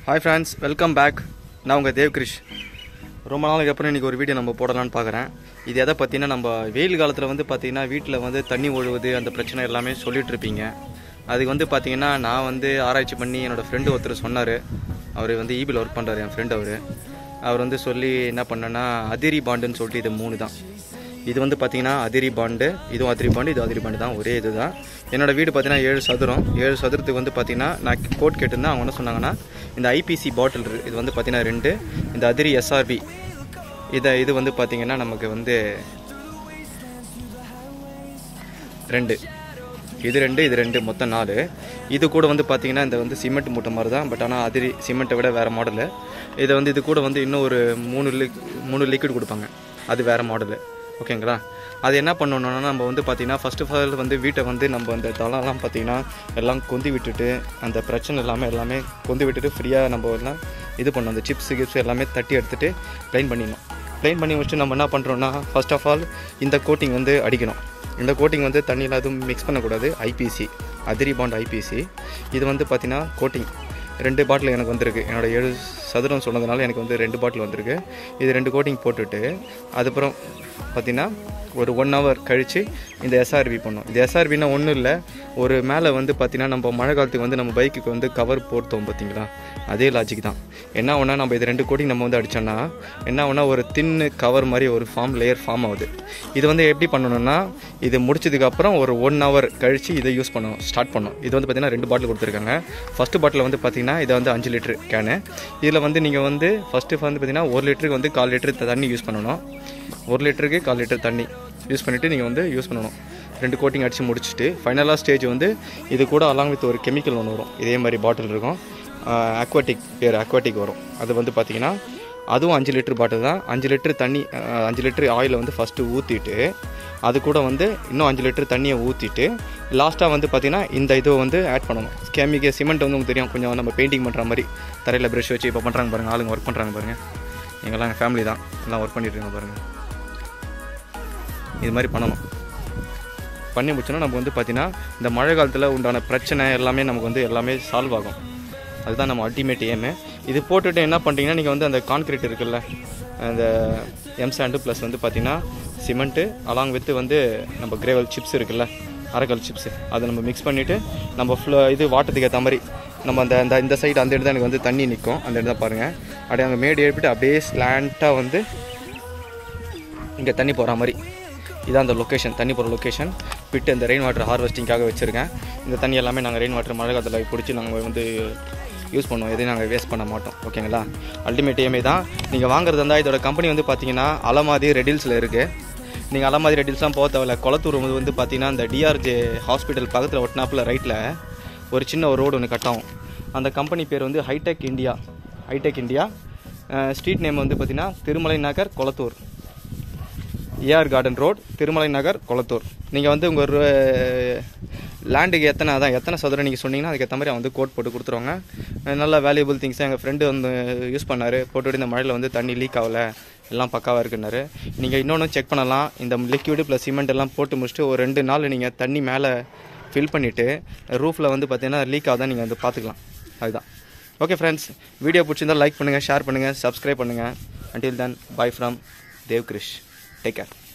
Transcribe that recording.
Hi friends, welcome back. நான் உங்கள் தேவ்கிரிஷ். ரொம்ப நாளைக்கு அப்புறம் இன்றைக்கி ஒரு வீடியோ நம்ம போடலான்னு பார்க்குறேன். இது எதை பற்றினா நம்ம வெயில் காலத்தில் வந்து பார்த்திங்கன்னா வீட்டில் வந்து தண்ணி ஒழுகுது அந்த பிரச்சனை எல்லாமே சொல்லிகிட்ருப்பீங்க. அதுக்கு வந்து பார்த்திங்கன்னா நான் வந்து ஆராய்ச்சி பண்ணி என்னோடய ஃப்ரெண்டு ஒருத்தர் சொன்னார். அவர் வந்து ஈபியில் ஒர்க் பண்ணுறாரு. என் ஃப்ரெண்டு அவர் வந்து சொல்லி என்ன பண்ணேன்னா அதிரி பாண்டுன்னு சொல்லிட்டு இது 3 தான். இது வந்து பார்த்திங்கன்னா அதிரி பாண்டு, இதுவும் அதிரி பாண்டு, இது அதிரி பாண்டு தான், ஒரே இது தான். என்னோடய வீடு பார்த்திங்கன்னா 7 சதுரம். 7 சதுரத்துக்கு வந்து பார்த்திங்கன்னா நான் கோட் கேட்டிருந்தேன். அவங்க என்ன சொன்னாங்கன்னா இந்த ஐபிசி பாட்டில் இருக்குது, இது வந்து பார்த்திங்கன்னா 2, இந்த அதிரி எஸ்ஆர்பி இது வந்து பார்த்திங்கன்னா நமக்கு வந்து 2, இது 2 மொத்தம் 4. இது கூட வந்து பார்த்திங்கன்னா இந்த வந்து சிமெண்ட் மூட்டை மாதிரி தான், பட் ஆனால் அதிரி சிமெண்ட்டை விட வேறு மாடலு. இதை வந்து இது கூட வந்து இன்னும் ஒரு 3 லிக்விட் கொடுப்பாங்க, அது வேறு மாடலு. ஓகேங்களா? அது என்ன பண்ணணுன்னா நம்ம வந்து பார்த்திங்கன்னா ஃபஸ்ட் ஆஃப் ஆல் வந்து வீட்டை வந்து நம்ம அந்த தளம்லாம் பார்த்திங்கன்னா எல்லாம் கொந்தி விட்டுட்டு அந்த பிரச்சனை எல்லாமே கொந்தி விட்டுட்டு ஃப்ரீயாக நம்ம எல்லாம் இது பண்ணணும். அந்த சிப்ஸ் எல்லாமே தட்டி எடுத்துகிட்டு ப்ளைன் பண்ணிடணும். ப்ளைன் பண்ணி வச்சுட்டு நம்ம என்ன பண்ணுறோன்னா ஃபஸ்ட் ஆஃப் ஆல் இந்த கோட்டிங் வந்து அடிக்கணும். இந்த கோட்டிங் வந்து தண்ணியில் எதுவும் மிக்ஸ் பண்ணக்கூடாது. ஐபிசி அதிரி பாண்ட் ஐபிசி இது வந்து பார்த்திங்கன்னா கோட்டிங் 2 பாட்டில் எனக்கு வந்திருக்கு. என்னோடய 7 சதுரம் சொன்னதுனால எனக்கு வந்து 2 பாட்டில் வந்திருக்கு. இது 2 கோட்டிங் போட்டுட்டு அதுக்கப்புறம் பார்த்திங்கன்னா ஒரு 1 hour கழித்து இந்த எஸ்ஆர்பி பண்ணோம். இந்த எஸ்ஆர்பின்னா ஒன்றும் இல்லை, ஒரு மேலே வந்து பார்த்திங்கன்னா நம்ம மழை காலத்துக்கு வந்து நம்ம பைக்குக்கு வந்து கவர் போட்டோம் பார்த்திங்களா, அதே லாஜிக் தான். என்ன ஒன்றா நம்ம இது 2 கோட்டிங் நம்ம வந்து அடித்தோன்னா என்ன ஒன்றா ஒரு தின்னு கவர் மாதிரி ஒரு லேயர் ஃபார்ம் ஆகுது. இது வந்து எப்படி பண்ணணும்னா இது முடிச்சதுக்கப்புறம் ஒரு 1 hour கழித்து இதை யூஸ் பண்ணணும், ஸ்டார்ட் பண்ணணும். இது வந்து பார்த்திங்கன்னா 2 பாட்டில் கொடுத்துருக்காங்க. ஃபஸ்ட்டு பாட்டில் வந்து பார்த்திங்கன்னா இதை வந்து 5 லிட்டரு கேனு. இதில் வந்து நீங்கள் வந்து ஃபஸ்ட்டு வந்து பார்த்திங்கன்னா 1 லிட்டருக்கு வந்து 1/4 லிட்டரு தண்ணி யூஸ் பண்ணணும். 1 லிட்டருக்கு 1/4 லிட்டர் தண்ணி யூஸ் பண்ணிவிட்டு நீங்கள் வந்து யூஸ் பண்ணணும். 2 கோட்டிங் அடித்து முடிச்சுட்டு ஃபைனலாக ஸ்டேஜ் வந்து இது கூட அலாங் வித் ஒரு கெமிக்கல் ஒன்று வரும். இதே மாதிரி பாட்டில் இருக்கும், அக்வாட்டிக் வரும். அது வந்து பார்த்திங்கன்னா அதுவும் 5 லிட்டர் பாட்டில் தான். 5 லிட்டர் தண்ணி 5 லிட்டர் ஆயிலை வந்து ஃபஸ்ட்டு ஊற்றிட்டு அது கூட வந்து இன்னும் 5 லிட்டர் தண்ணியை ஊற்றிட்டு லாஸ்ட்டாக வந்து பார்த்திங்கன்னா இந்த இதை வந்து ஆட் பண்ணணும். சிமெண்ட் வந்து உங்களுக்கு தெரியும், கொஞ்சம் நம்ம பெயிண்டிங் பண்ணுற மாதிரி தரையில் ப்ரஷ் வச்சு இப்போ பண்ணுறாங்க பாருங்கள், ஆளுங்க ஒர்க் பண்ணுறாங்க பாருங்கள். எங்கெல்லாம் எங்கள் ஃபேமிலி தான் எல்லாம் ஒர்க் பண்ணிட்டுருக்காங்க பாருங்கள். இது மாதிரி பண்ணணும். பண்ணி முடிச்சோன்னா நம்ம வந்து பார்த்திங்கன்னா இந்த மழை காலத்தில் உண்டான பிரச்சனை எல்லாமே நமக்கு வந்து எல்லாமே சால்வ் ஆகும். அதுதான் நம்ம அல்டிமேட் எய்மு. இது போட்டுட்டு என்ன பண்ணிட்டீங்கன்னா நீங்கள் வந்து அந்த கான்க்ரீட் இருக்குல்ல, அந்த எம்சாண்டு ப்ளஸ் வந்து பார்த்திங்கன்னா சிமெண்ட்டு அலாங் வித்து வந்து நம்ம கிரேவல் சிப்ஸ் இருக்குல்ல, அரைக்கல் சிப்ஸு, அதை நம்ம மிக்ஸ் பண்ணிவிட்டு நம்ம இது வாட்டத்துக்கு ஏற்ற மாதிரி நம்ம இந்த சைடு அந்த இடத்துல எனக்கு வந்து தண்ணி நிற்கும். அந்த இடத்துல பாருங்கள், அப்படியே அங்கே மேடு ஏறிட்டு அப்படியே ஸ்லாண்ட்டாக வந்து இங்கே தண்ணி போகிற மாதிரி இதான் அந்த லொக்கேஷன், தண்ணி போகிற லொக்கேஷன். விட்டு இந்த ரெயின் வாட்டர் ஹார்வெஸ்டிங்காக வச்சுருக்கேன். இந்த தண்ணி எல்லாமே நாங்கள் ரெயின் வாட்டர் மழை காலத்தில் பிடிச்சி நாங்கள் வந்து யூஸ் பண்ணுவோம். எதையும் நாங்கள் வேஸ்ட் பண்ண மாட்டோம். ஓகேங்களா? அல்டிமேட் ஏமே தான். நீங்கள் வாங்குறது இருந்தால் இதோட கம்பெனி வந்து பார்த்தீங்கன்னா அலமாதி ரெடில்ஸில் இருக்குது. நீங்கள் அலமாதி ரெடில்ஸ்லாம் போக தேவையில்ல. கொளத்தூர் வந்து பார்த்தீங்கன்னா இந்த டிஆர்ஜே ஹாஸ்பிட்டல் பக்கத்தில் ஒட்டினாப்பில் ரைட்டில் ஒரு சின்ன ஒரு ரோடு ஒன்று கட்டாகும். அந்த கம்பெனி பேர் வந்து ஹைடெக் இந்தியா. ஸ்ட்ரீட் நேம் வந்து பார்த்திங்கன்னா Thirumalai Nagar Kolathur, AR garden road, Thirumalai Nagar Kolathur. நீங்கள் வந்து உங்கள் லேண்டுக்கு எத்தனை சதுரம் நீங்கள் சொன்னீங்கன்னா அதுக்கேற்ற மாதிரி வந்து கோட் போட்டு கொடுத்துருவாங்க. நல்ல வேல்யூபிள் திங்ஸ் எங்கள் ஃப்ரெண்டு வந்து யூஸ் பண்ணார். போட்டுவிட்டு இந்த மழையில் வந்து தண்ணி லீக் ஆகலை, எல்லாம் பக்காவாக இருக்குன்னாரு. நீங்கள் இன்னொன்று செக் பண்ணலாம். இந்த லிக்விடு ப்ளஸ் சிமெண்ட் எல்லாம் போட்டு முடிச்சுட்டு ஒரு 2 நாள் நீங்கள் தண்ணி மேலே ஃபில் பண்ணிவிட்டு ரூஃபில் வந்து பார்த்தீங்கன்னா லீக் ஆகுதான் நீங்கள் வந்து பார்த்துக்கலாம். அதுதான். ஓகே ஃப்ரெண்ட்ஸ், வீடியோ பிடிச்சிருந்தால் லைக் பண்ணுங்கள், ஷேர் பண்ணுங்கள், சப்ஸ்கிரைப் பண்ணுங்கள். Until then, bye from தேவ்கிரிஷ். Take care.